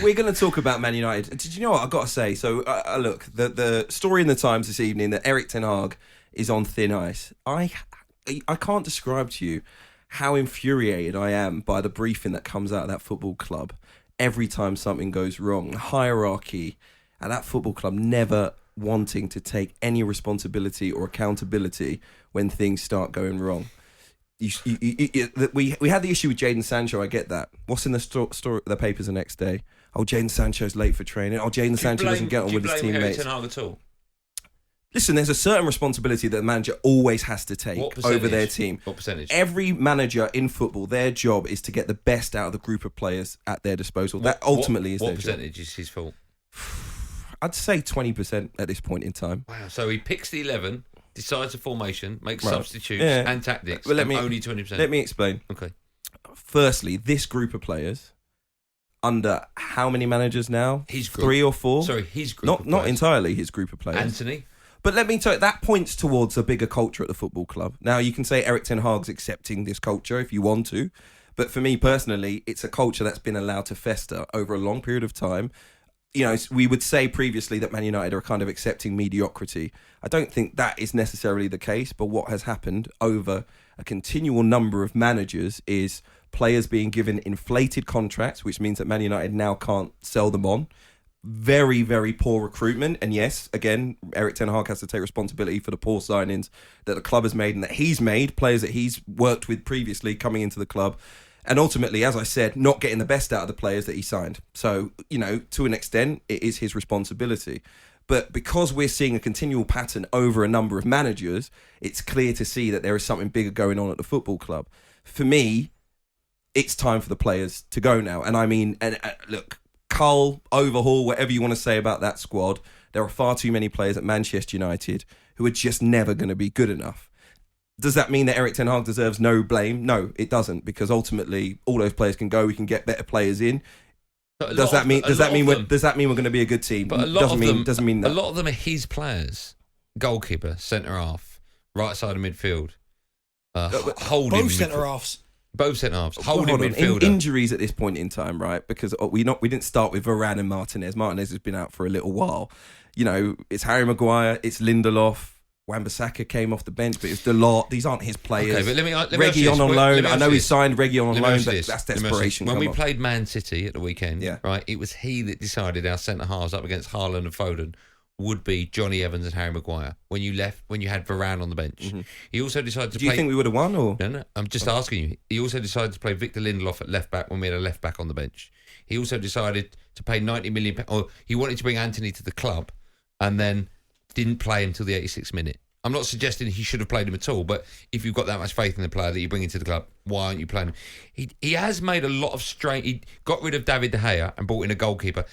We're going to talk about Man United. Did you know what I've got to say? So, look, the story in the Times this evening that Erik Ten Hag is on thin ice. I can't describe to you how infuriated I am by the briefing that comes out of that football club every time something goes wrong. Hierarchy at that football club never wanting to take any responsibility or accountability when things start going wrong. We had the issue with Jadon Sancho. I get that. What's in the papers the next day? Oh, Jadon Sancho's late for training. Oh, Jadon Sancho doesn't get on with his teammates. Ten Hag at all? Listen, there's a certain responsibility that the manager always has to take over their team. What percentage? Every manager in football, their job is to get the best out of the group of players at their disposal. That ultimately is their job. What percentage is his fault? I'd say 20% at this point in time. Wow. So he picks the 11, decides the formation, makes substitutes and tactics, but only 20%. Let me explain. Okay. Firstly, this group of players, under how many managers now? His group. 3 or 4? Sorry, his group of players. Not entirely his group of players. Anthony? But let me tell you, that points towards a bigger culture at the football club. Now, you can say Erik Ten Hag's accepting this culture if you want to. But for me personally, it's a culture that's been allowed to fester over a long period of time. You know, we would say previously that Man United are kind of accepting mediocrity. I don't think that is necessarily the case, but what has happened over a continual number of managers is players being given inflated contracts, which means that Man United now can't sell them on. Very, very poor recruitment. And yes, again, Erik Ten Hag has to take responsibility for the poor signings that the club has made and that he's made, players that he's worked with previously coming into the club. And ultimately, as I said, not getting the best out of the players that he signed. So, you know, to an extent, it is his responsibility. But because we're seeing a continual pattern over a number of managers, it's clear to see that there is something bigger going on at the football club. For me, it's time for the players to go now. And I mean, look, cull, overhaul, whatever you want to say about that squad, there are far too many players at Manchester United who are just never going to be good enough. Does that mean that Erik Ten Hag deserves no blame? No, it doesn't, because ultimately all those players can go. We can get better players in. Does that mean we're going to be a good team? But doesn't mean that. A lot of them are his players. Goalkeeper, centre half, right side of midfield, holding both centre halves. Both centre halves, holding midfielder. Injuries at this point in time, right? Because we didn't start with Varane and Martinez. Martinez has been out for a little while. You know, it's Harry Maguire, it's Lindelof. Wan-Bissaka came off the bench, but it's Delort. These aren't his players. Okay, but let me Reguilon on loan. I know he signed Reguilon on loan, but that's desperation. When we played Man City at the weekend, yeah, right, it was he that decided our centre halves up against Haaland and Foden would be Johnny Evans and Harry Maguire. When you had Varane on the bench, he also decided to play. Do you think we would have won? Or no? I'm just asking you. He also decided to play Victor Lindelof at left back when we had a left back on the bench. He also decided to pay £90 million, or he wanted to bring Anthony to the club, and then didn't play him till the 86th minute. I'm not suggesting he should have played him at all, but if you've got that much faith in the player that you bring into the club, why aren't you playing him? He has made a lot of strain. He got rid of David De Gea and brought in a goalkeeper.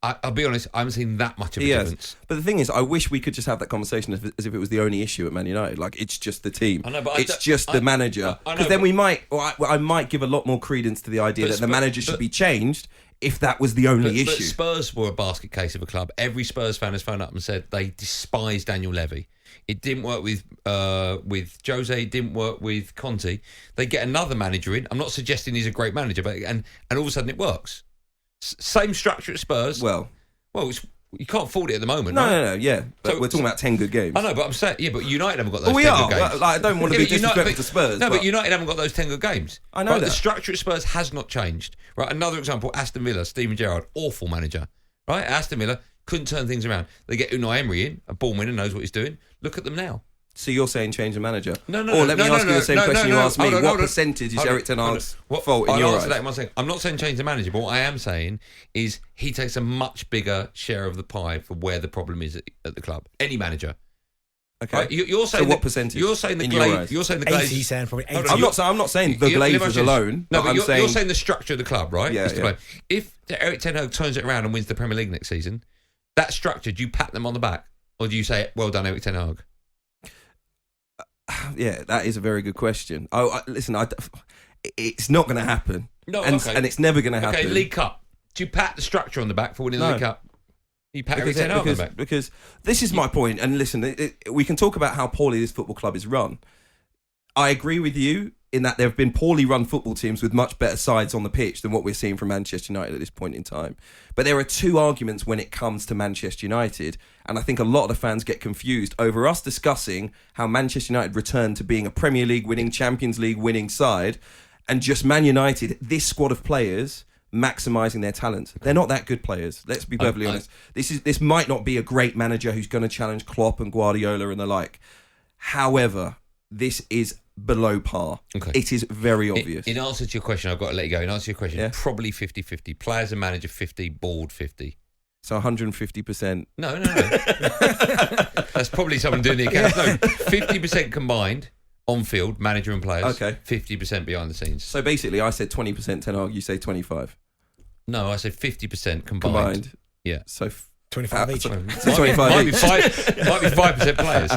I'll be honest, I haven't seen that much of a difference. But the thing is, I wish we could just have that conversation as if it was the only issue at Man United. Like, it's just the team. I know, but it's just the manager. Because then we might, I might give a lot more credence to the idea that the manager should be changed if that was the only issue. But Spurs were a basket case of a club. Every Spurs fan has phoned up and said they despise Daniel Levy. It didn't work with Jose. It didn't work with Conte. They get another manager in. I'm not suggesting he's a great manager, but and all of a sudden it works. Same structure at Spurs. Well, you can't fault it at the moment. No, yeah. But we're talking about 10 good games. I know, but I'm saying, yeah, but United haven't got those 10 good games. Well, I don't want to be disrespectful to Spurs. No, but United haven't got those 10 good games. I know that. The structure at Spurs has not changed. Right. Another example, Aston Villa, Steven Gerrard, awful manager. Right. Aston Villa couldn't turn things around. They get Unai Emery in, a ball winner, knows what he's doing. Look at them now. So you're saying change the manager? No. Or let me ask you the same question you asked me. What percentage is Erik Ten Hag's fault in your eyes? I'm not saying change the manager, but what I am saying is he takes a much bigger share of the pie for where the problem is at the club. Any manager. Okay. Right? You're saying so what percentage? You're saying the Glazers. You're saying the 80, he's saying probably 80. I'm not saying the Glazers alone. No, but you're saying the structure of the club, right? Yeah. If Erik Ten Hag turns it around and wins the Premier League next season, that structure, do you pat them on the back? Or do you say, well done, Erik Ten Hag? Yeah, that is a very good question. Listen, it's not going to happen. No, and it's never going to happen. Okay, League Cup. Do you pat the structure on the back for winning the League Cup? You pat Erik Ten Hag on the back. Because this is my point. And listen, we can talk about how poorly this football club is run. I agree with you in that there have been poorly run football teams with much better sides on the pitch than what we're seeing from Manchester United at this point in time. But there are two arguments when it comes to Manchester United, and I think a lot of the fans get confused over us discussing how Manchester United returned to being a Premier League winning, Champions League winning side, and just Man United, this squad of players, maximising their talents. They're not that good players. Let's be perfectly honest. This might not be a great manager who's going to challenge Klopp and Guardiola and the like. However, this is below par. Okay. It is very obvious. In answer to your question, I've got to let you go. In answer to your question, probably 50-50. Players and manager 50, board 50. So 150%. No. That's probably someone doing the accounts. No, 50% combined. On field, manager and players. Okay. 50% behind the scenes. So basically, I said 20% Ten Hag, you say 25. No, I said 50% combined. Yeah. So 25 each. So 25 each. Might be 5% players.